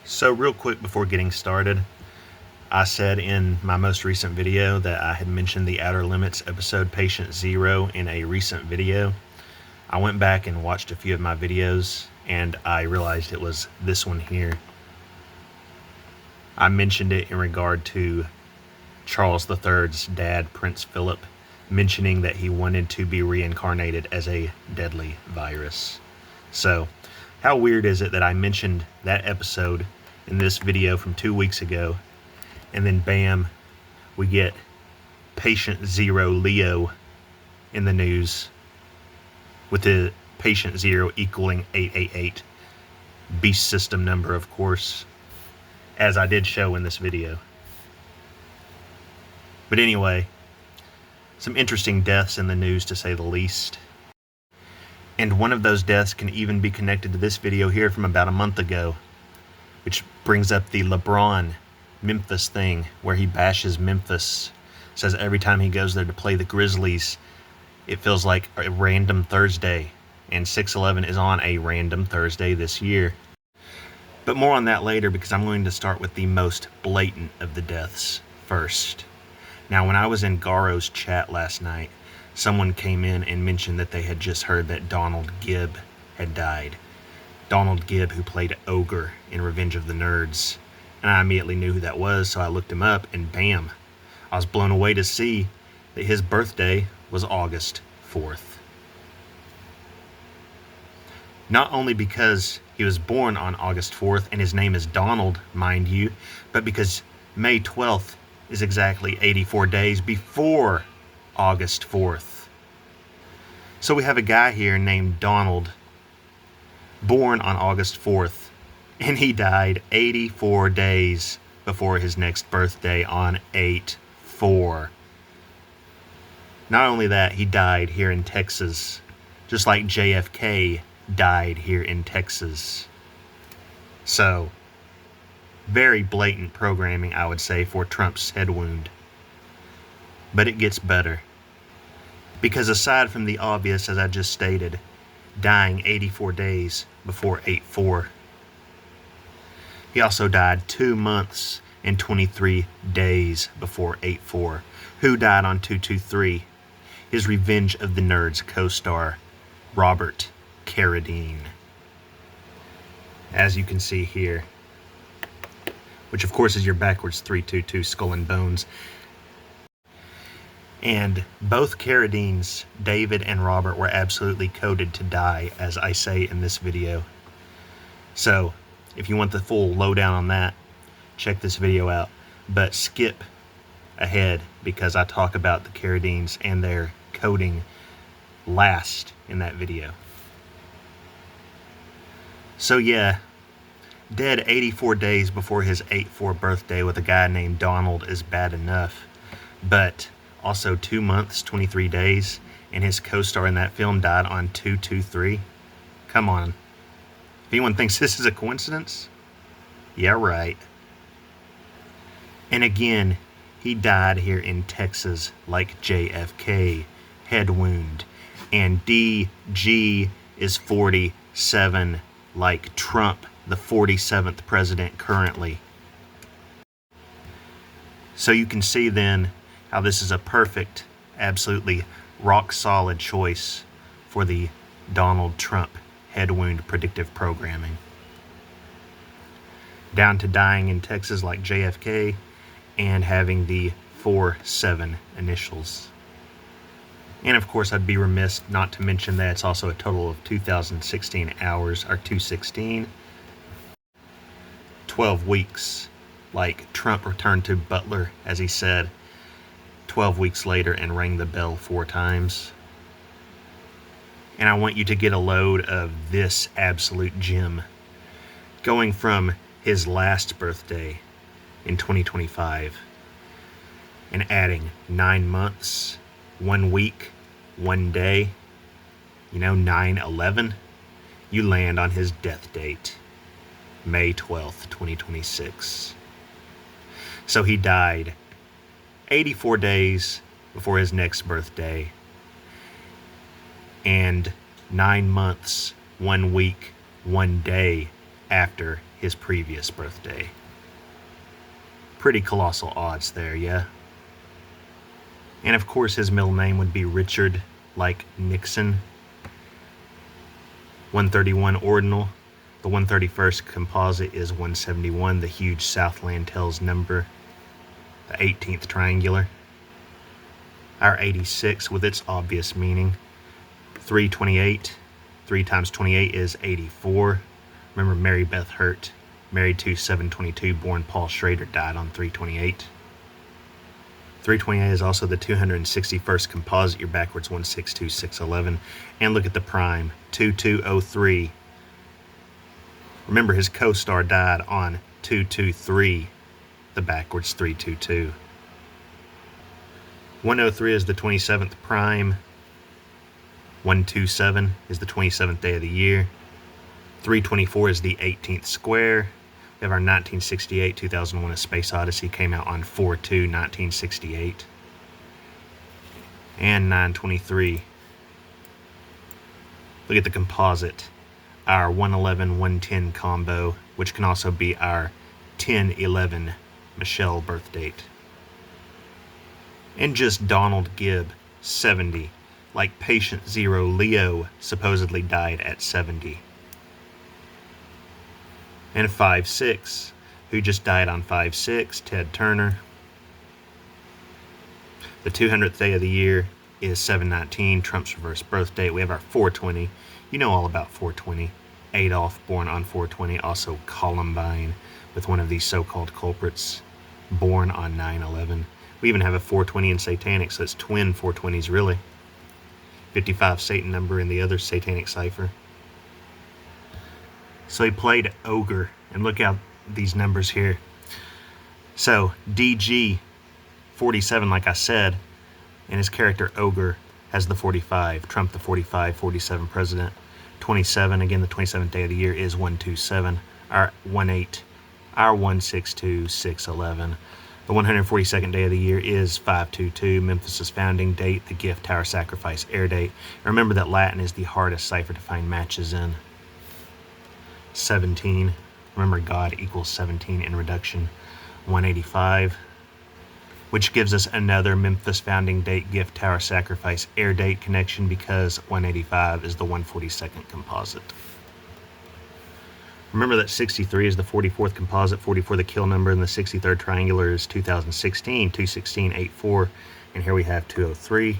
So real quick before getting started, I said in my most recent video that I had mentioned the Outer Limits episode Patient Zero in a recent video. I went back and watched a few of my videos and I realized it was this one here. I mentioned it in regard to Charles III's dad, Prince Philip, mentioning that he wanted to be reincarnated as a deadly virus. So, how weird is it that I mentioned that episode in this video from 2 weeks ago, and then bam, we get Patient Zero Leo in the news, with the Patient Zero equaling 888, beast system number, of course, as I did show in this video. But anyway, some interesting deaths in the news, to say the least. And one of those deaths can even be connected to this video here from about a month ago, which brings up the LeBron Memphis thing, where he bashes Memphis. Says every time he goes there to play the Grizzlies, it feels like a random Thursday. And 6/11 is on a random Thursday this year. But more on that later, because I'm going to start with the most blatant of the deaths first. Now, when I was in Garo's chat last night, someone came in and mentioned that they had just heard that Donald Gibb had died. Donald Gibb, who played Ogre in Revenge of the Nerds. And I immediately knew who that was, so I looked him up, and bam, I was blown away to see that his birthday was August 4th. Not only because he was born on August 4th, and his name is Donald, mind you, but because May 12th is exactly 84 days before August 4th. So we have a guy here named Donald, born on August 4th, and he died 84 days before his next birthday on 8/4. Not only that, he died here in Texas, just like JFK died here in Texas. So, very blatant programming, I would say, for Trump's head wound. But it gets better. Because aside from the obvious, as I just stated, dying 84 days before 8/4, he also died 2 months and 23 days before 8/4. Who died on 2/23? His Revenge of the Nerds co-star, Robert Carradine. As you can see here, which of course is your backwards 322 Skull and Bones. And both Carradines, David and Robert, were absolutely coded to die, as I say in this video. So, if you want the full lowdown on that, check this video out. But skip ahead, because I talk about the Carradines and their coding last in that video. So yeah, dead 84 days before his 8/4 birthday with a guy named Donald is bad enough. But also 2 months, 23 days, and his co-star in that film died on 2/23. Come on. If anyone thinks this is a coincidence, yeah, right. And again, he died here in Texas like JFK, head wound. And DG is 47 like Trump, the 47th president currently. So you can see then how this is a perfect, absolutely rock-solid choice for the Donald Trump head wound predictive programming. Down to dying in Texas like JFK and having the 47 initials. And of course, I'd be remiss not to mention that it's also a total of 2,016 hours, or 216. 12 weeks, like Trump returned to Butler, as he said, 12 weeks later and rang the bell 4 times. And I want you to get a load of this absolute gem. Going from his last birthday in 2025 and adding 9 months, 1 week, 1 day, 9/11, you land on his death date, May 12th, 2026. So he died 84 days before his next birthday, and 9 months, 1 week, 1 day after his previous birthday. Pretty colossal odds there, yeah? And of course his middle name would be Richard, like Nixon. 131 ordinal. The 131st composite is 171, the huge Southland tells number. The 18th triangular. Our 86 with its obvious meaning. 328. 3 times 28 is 84. Remember Mary Beth Hurt, married to 722, born Paul Schrader, died on 328. 328 is also the 261st composite. You're backwards 162611. And look at the prime, 2203. Remember his co-star died on 223, the backwards 322. 103 is the 27th prime. 127 is the 27th day of the year. 324 is the 18th square. We have our 1968, 2001 A Space Odyssey, came out on 4/2/1968. And 923. Look at the composite. Our 111-110 combo, which can also be our 10-11 Michelle birth date. And just Donald Gibb, 70. Like Patient Zero Leo supposedly died at 70. And 5/6, who just died on 5/6, Ted Turner. The 200th day of the year is 7/19, Trump's reverse birth date. We have our 420. You know all about 420. Adolf, born on 420. Also Columbine, with one of these so-called culprits, born on 9/11. We even have a 420 in Satanic, so it's twin 420s, really. 55 Satan number in the other Satanic cipher. So he played Ogre, and look out these numbers here. So DG 47, like I said, and his character Ogre has the 45. Trump the 45, 47 president. 27, again the 27th day of the year is 127. Our 18, our 162, 611. The 142nd day of the year is 522, Memphis' founding date, the Gift Tower Sacrifice air date. Remember that Latin is the hardest cipher to find matches in. 17, remember God equals 17 in reduction. 185, which gives us another Memphis founding date, Gift Tower Sacrifice air date connection, because 185 is the 142nd composite. Remember that 63 is the 44th composite, 44 the kill number, and the 63rd triangular is 2016, 21684, and here we have 203,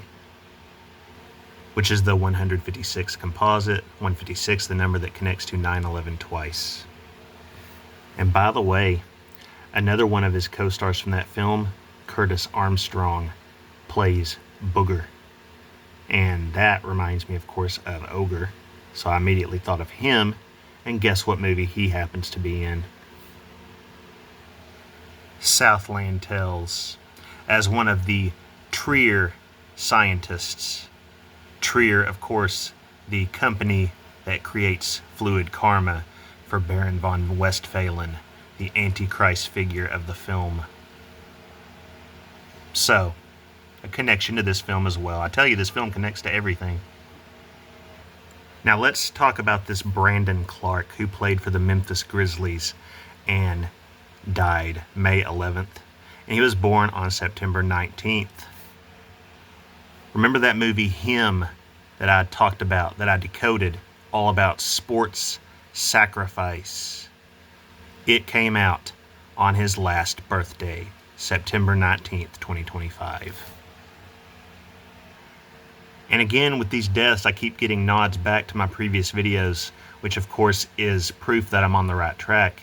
which is the 156th composite, 156 the number that connects to 9/11 twice. And by the way, another one of his co-stars from that film, Curtis Armstrong, plays Booger. And that reminds me, of course, of Ogre. So I immediately thought of him, and guess what movie he happens to be in? Southland Tells, as one of the Trier scientists. Trier, of course, the company that creates fluid karma for Baron von Westphalen, the Antichrist figure of the film. So, a connection to this film as well. I tell you, this film connects to everything. Now let's talk about this Brandon Clarke, who played for the Memphis Grizzlies and died May 11th. And he was born on September 19th. Remember that movie Him that I talked about, that I decoded, all about sports sacrifice? It came out on his last birthday, September 19th, 2025. And again, with these deaths, I keep getting nods back to my previous videos, which of course is proof that I'm on the right track.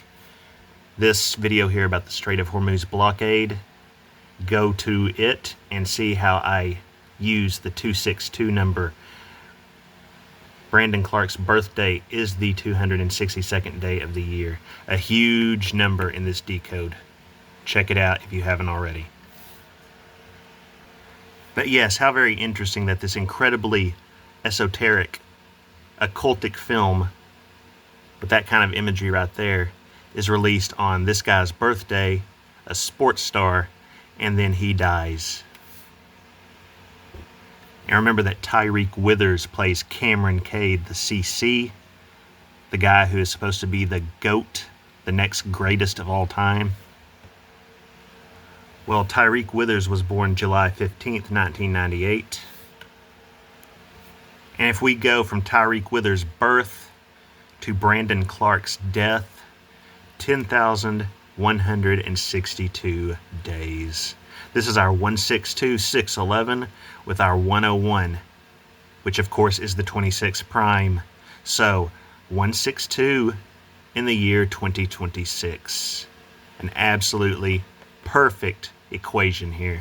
This video here about the Strait of Hormuz blockade, go to it and see how I use the 262 number. Brandon Clarke's birthday is the 262nd day of the year. A huge number in this decode. Check it out if you haven't already. But yes, how very interesting that this incredibly esoteric, occultic film, with that kind of imagery right there, is released on this guy's birthday, a sports star, and then he dies. And remember that Tyreek Withers plays Cameron Cade, the CC, the guy who is supposed to be the GOAT, the next greatest of all time? Well, Tyreek Withers was born July 15th, 1998. And if we go from Tyreek Withers' birth to Brandon Clarke's death, 10,162 days. This is our 162-611 with our 101, which of course is the 26 prime. So 162 in the year 2026. An absolutely perfect equation here.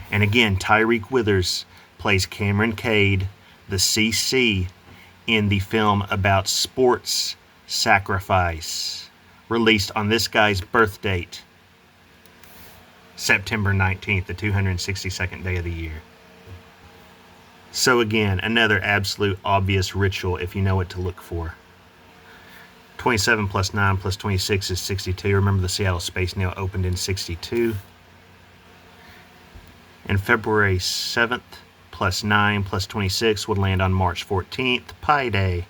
And again, Tyreek Withers plays Cameron Cade, the CC, in the film about sports sacrifice, released on this guy's birth date, September 19th, the 262nd day of the year. So again, another absolute obvious ritual if you know what to look for. 27 plus 9 plus 26 is 62. Remember, the Seattle Space Needle opened in 62. And February 7th plus 9 plus 26 would land on March 14th, Pi Day.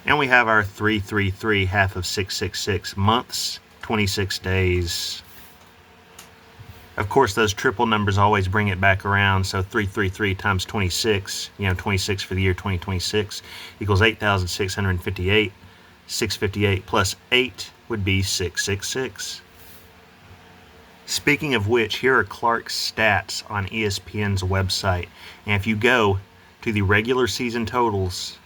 And we have our 333, half of 666 months, 26 days. Of course, those triple numbers always bring it back around. So 333 times 26, 26 for the year 2026, equals 8,658. 658 plus 8 would be 666. Speaking of which, here are Clarke's stats on ESPN's website. And if you go to the regular season totals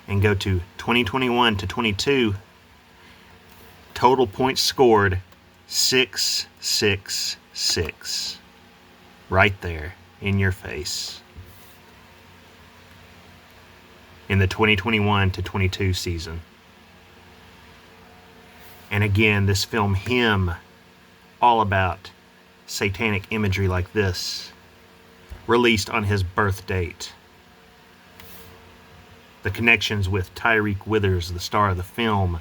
and go to 2021 to 22, total points scored, 666. Right there in your face. In the 2021 to 22 season. And again, this film, Him, all about satanic imagery like this, released on his birth date. The connections with Tyreek Withers, the star of the film,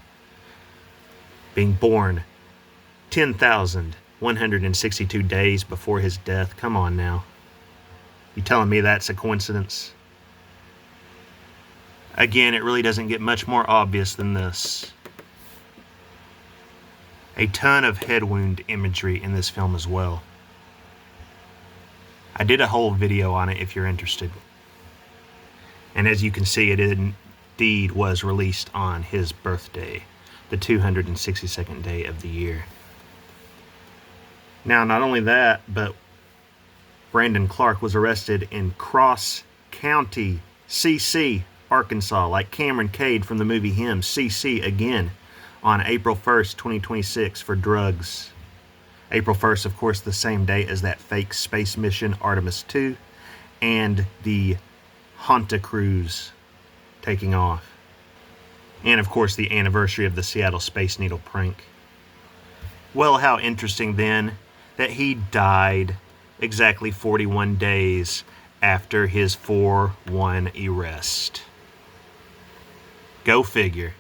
being born 10,162 days before his death. Come on now. You telling me that's a coincidence? Again, it really doesn't get much more obvious than this. A ton of head wound imagery in this film as well. I did a whole video on it if you're interested. And as you can see, it indeed was released on his birthday, the 262nd day of the year. Now, not only that, but Brandon Clarke was arrested in Cross County, CC, Arkansas, like Cameron Cade from the movie Him, CC again, on April 1st, 2026 for drugs. April 1st, of course, the same day as that fake space mission Artemis 2 and the Hanta cruise taking off. And, of course, the anniversary of the Seattle Space Needle prank. Well, how interesting then that he died exactly 41 days after his 4/1 arrest. Go figure.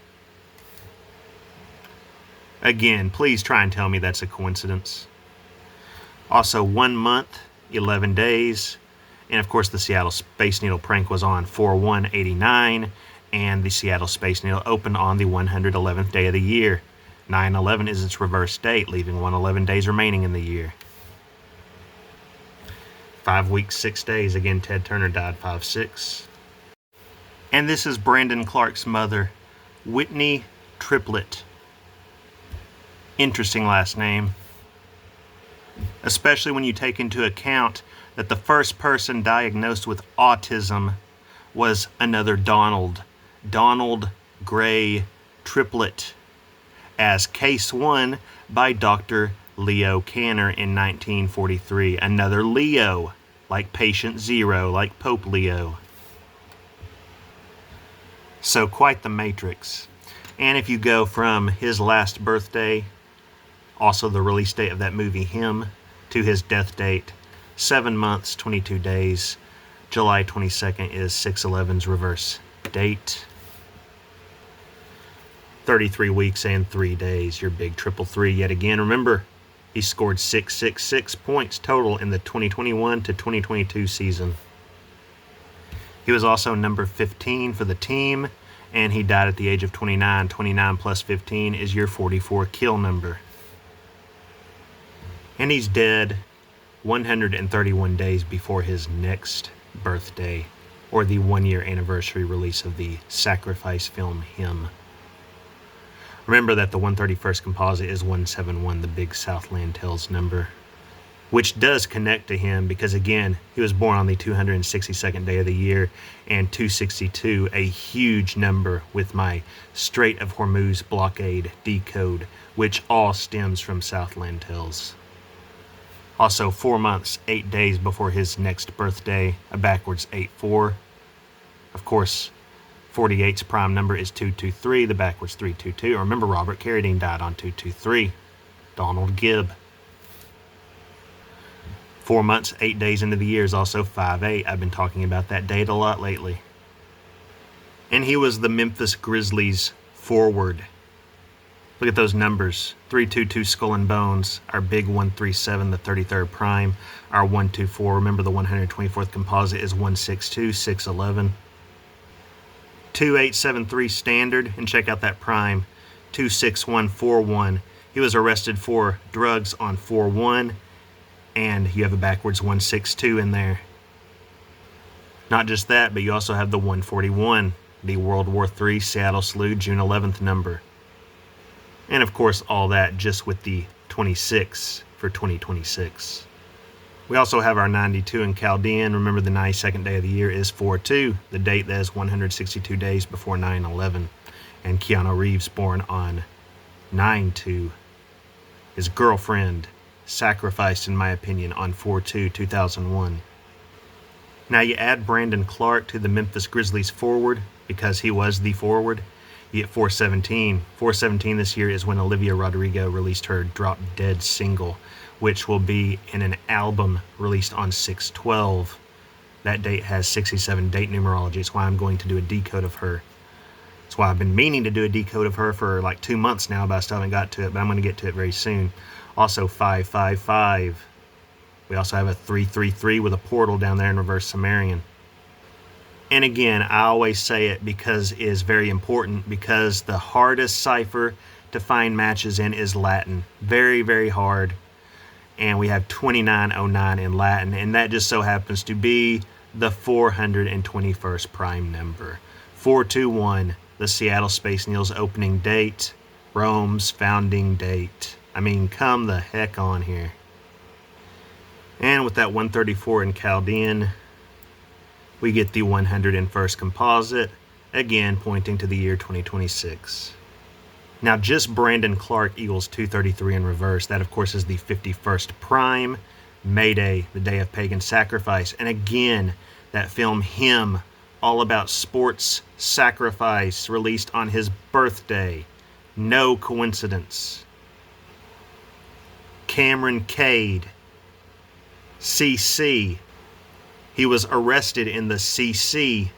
Again, please try and tell me that's a coincidence. Also, 1 month, 11 days, and of course the Seattle Space Needle prank was on 4/1/89, and the Seattle Space Needle opened on the 111th day of the year. 9/11 is its reverse date, leaving 111 days remaining in the year. 5 weeks, 6 days. Again, Ted Turner died 5/6. And this is Brandon Clarke's mother, Whitney Triplett. Interesting last name. Especially when you take into account that the first person diagnosed with autism was another Donald Gray Triplett, as case 1 by Dr. Leo Kanner in 1943. Another Leo, like Patient Zero, like Pope Leo. So quite the matrix. And if you go from his last birthday, also the release date of that movie Him, to his death date, 7 months, 22 days. July 22nd is 6/11's reverse date. 33 weeks and 3 days, your big 333 yet again. Remember, he scored 666 points total in the 2021 to 2022 season. He was also number 15 for the team and he died at the age of 29. 29 plus 15 is your 44 kill number. And he's dead 131 days before his next birthday, or the 1-year anniversary release of the Sacrifice film Him. Remember that the 131st composite is 171, the big Southland Tales number, which does connect to him because, again, he was born on the 262nd day of the year, and 262, a huge number with my Strait of Hormuz blockade decode, which all stems from Southland Tales. Also, 4 months, 8 days before his next birthday, a backwards 8-4. Of course, 48's prime number is 223, the backwards 322. Remember, Robert Carradine died on 223. Donald Gibb. 4 months, 8 days into the year is also 5-8. I've been talking about that date a lot lately. And he was the Memphis Grizzlies forward. Look at those numbers. 322 Skull and Bones, our big 137, the 33rd prime, our 124. Remember, the 124th composite is 162, 611. 2873 standard, and check out that prime, 26141. He was arrested for drugs on 4-1, and you have a backwards 162 in there. Not just that, but you also have the 141, the World War III Seattle Slough June 11th number. And of course, all that just with the 26 for 2026. We also have our 92 in Chaldean. Remember, the 92nd day of the year is 4-2, the date that is 162 days before 9/11. And Keanu Reeves born on 9-2. His girlfriend sacrificed, in my opinion, on 4/2/2001. Now you add Brandon Clarke to the Memphis Grizzlies forward because he was the forward. You get 417. 417 this year is when Olivia Rodrigo released her Drop Dead single, which will be in an album released on 6/12. That date has 67 date numerology. It's why I'm going to do a decode of her. That's why I've been meaning to do a decode of her for like 2 months now, but I still haven't got to it, but I'm going to get to it very soon. Also 555. We also have a 333 with a portal down there in reverse Sumerian. And again, I always say it because it is very important, because the hardest cipher to find matches in is Latin. Very, very hard. And we have 2909 in Latin, and that just so happens to be the 421st prime number. 421, the Seattle Space Needle's opening date, Rome's founding date. I mean, come the heck on here. And with that 134 in Chaldean, we get the 101st composite, again pointing to the year 2026. Now, just Brandon Clarke equals 233 in reverse. That, of course, is the 51st prime, May Day, the day of pagan sacrifice. And again, that film Him, all about sports sacrifice, released on his birthday. No coincidence. Cameron Cade, CC. He was arrested in the CC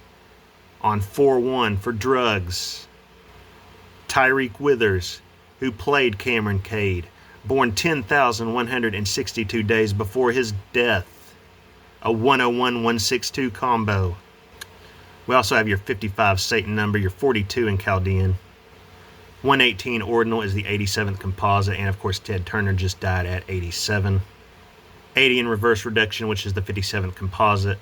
on 4-1 for drugs. Tyreek Withers, who played Cameron Cade, born 10,162 days before his death. A 101-162 combo. We also have your 55 Satan number, your 42 in Chaldean. 118 ordinal is the 87th composite, and of course Ted Turner just died at 87. 80 in reverse reduction, which is the 57th composite.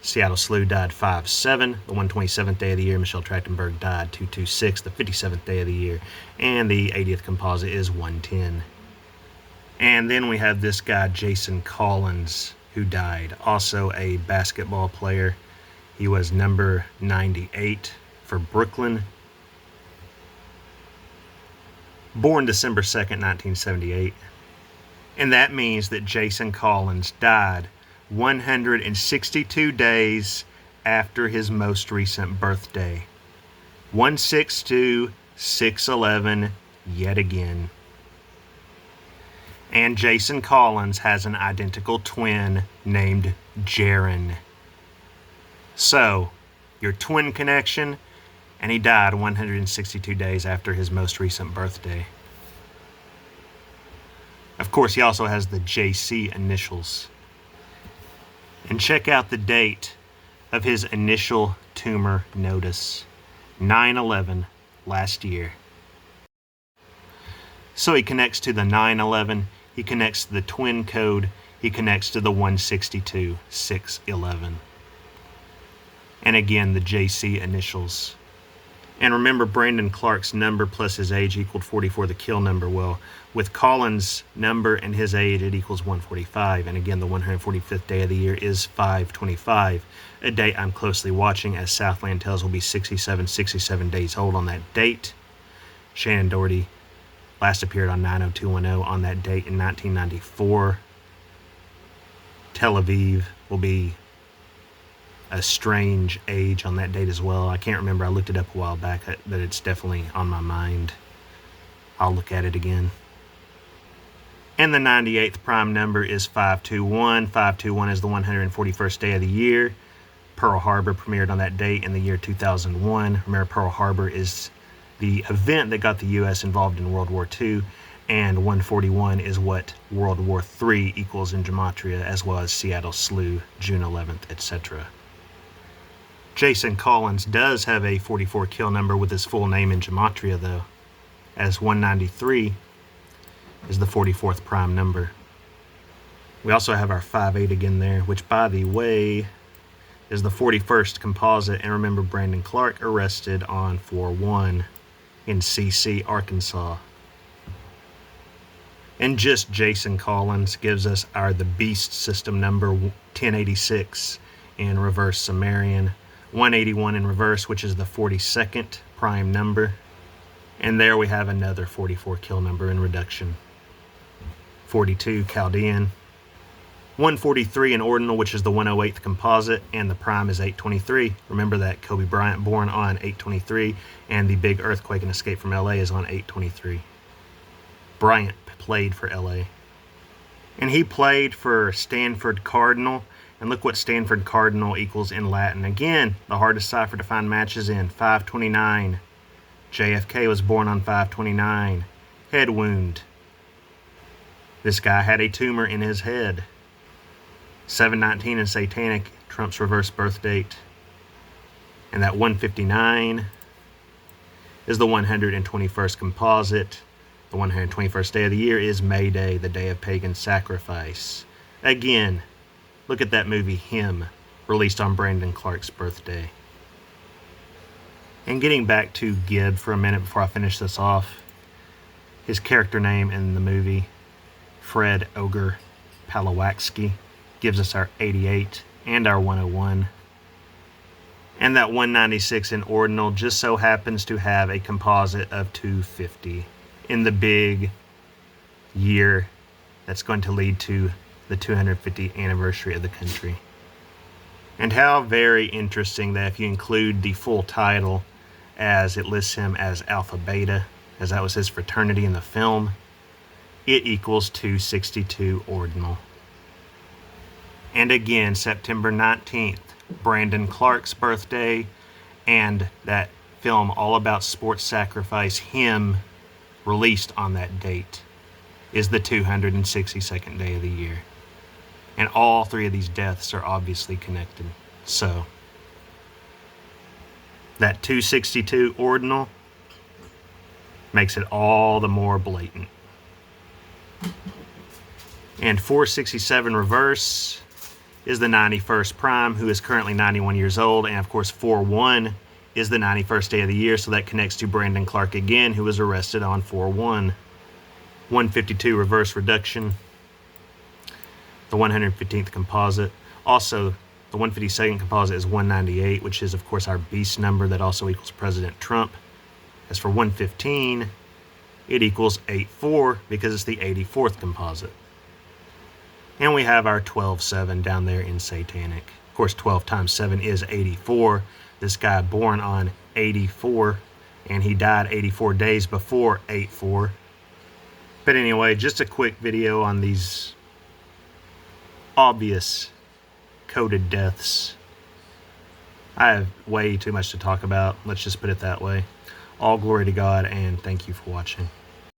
Seattle Slough died 5-7. The 127th day of the year, Michelle Trachtenberg died 226, the 57th day of the year. And the 80th composite is 110. And then we have this guy, Jason Collins, who died. Also a basketball player. He was number 98 for Brooklyn. Born December 2nd, 1978. And that means that Jason Collins died 162 days after his most recent birthday. 162, 611, yet again. And Jason Collins has an identical twin named Jaron. So, your twin connection, and he died 162 days after his most recent birthday. Of course, he also has the JC initials. And check out the date of his initial tumor notice. 9/11 last year. So he connects to the 9/11, he connects to the twin code, he connects to the 162-611. And again, the JC initials. And remember, Brandon Clarke's number plus his age equaled 44, the kill number. Well, with Collins' number and his age, it equals 145. And again, the 145th day of the year is 5/25, a date I'm closely watching, as Southland tells will be 67 days old on that date. Shannon Doherty last appeared on 90210 on that date in 1994. Tel Aviv will be a strange age on that date as well. I can't remember. I looked it up a while back, but it's definitely on my mind. I'll look at it again. And the 98th prime number is 521. 521 is the 141st day of the year. Pearl Harbor premiered on that date in the year 2001. Remember, Pearl Harbor is the event that got the U.S. involved in World War II, and 141 is what World War III equals in gematria, as well as Seattle Slew, June 11th, etc. Jason Collins does have a 44 kill number with his full name in gematria, though, as 193 is the 44th prime number. We also have our 5/8 again there, which, by the way, is the 41st composite. And remember, Brandon Clarke arrested on 4/1 in CC, Arkansas. And just Jason Collins gives us the Beast system number 1086 in reverse Sumerian, 181 in reverse, which is the 42nd prime number. And there we have another 44 kill number in reduction. 42 Chaldean, 143 in ordinal, which is the 108th composite, and the prime is 823. Remember that Kobe Bryant born on 823, and the big earthquake and escape from LA is on 823. Bryant played for LA. And he played for Stanford Cardinal. And look what Stanford Cardinal equals in Latin. Again, the hardest cipher to find matches in. 529. JFK was born on 529. Head wound. This guy had a tumor in his head. 719 in Satanic, Trump's reverse birth date. And that 159 is the 121st composite. The 121st day of the year is May Day, the day of pagan sacrifice. Again, look at that movie, Him, released on Brandon Clarke's birthday. And getting back to Gibb for a minute before I finish this off, his character name in the movie, Fred Ogre Palawaksky, gives us our 88 and our 101. And that 196 in ordinal just so happens to have a composite of 250 in the big year that's going to lead to the 250th anniversary of the country. And how very interesting that if you include the full title, as it lists him as Alpha Beta, as that was his fraternity in the film, it equals 262 ordinal. And again, September 19th, Brandon Clarke's birthday, and that film all about sports sacrifice, Him, released on that date, is the 262nd day of the year. And all three of these deaths are obviously connected. So, that 262 ordinal makes it all the more blatant. And 467 reverse is the 91st prime, who is currently 91 years old. And of course, 4/1 is the 91st day of the year, so that connects to Brandon Clarke again, who was arrested on 4/1. 152 reverse reduction, the 115th composite. Also, the 152nd composite is 198, which is, of course, our beast number that also equals President Trump. As for 115, it equals 84 because it's the 84th composite. And we have our 12/7 down there in Satanic. Of course, 12 times 7 is 84. This guy born on 84, and he died 84 days before 8/4. But anyway, just a quick video on these obvious coded deaths. I have way too much to talk about. Let's just put it that way. All glory to God, and thank you for watching.